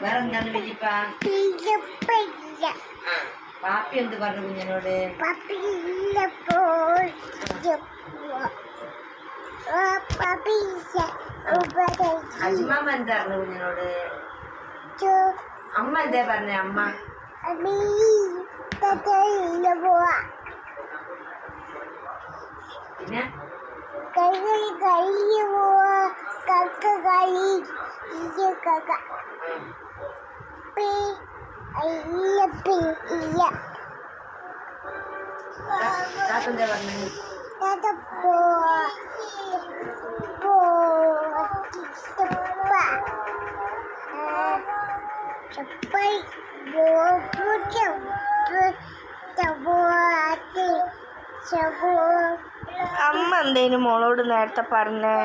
വേറെന്താണ് വലിയപ്പ? പാപ്പി എന്ത് പറഞ്ഞു കുഞ്ഞിനോട്? അജ്മാമ എന്താ പറഞ്ഞു കുഞ്ഞിനോട്? അമ്മ എന്താ പറഞ്ഞേ? അമ്മ പിന്നെ താത്തെന്താ പറഞ്ഞു? അമ്മ എന്തേനു മോളോട് നേരത്തെ പറഞ്ഞേ?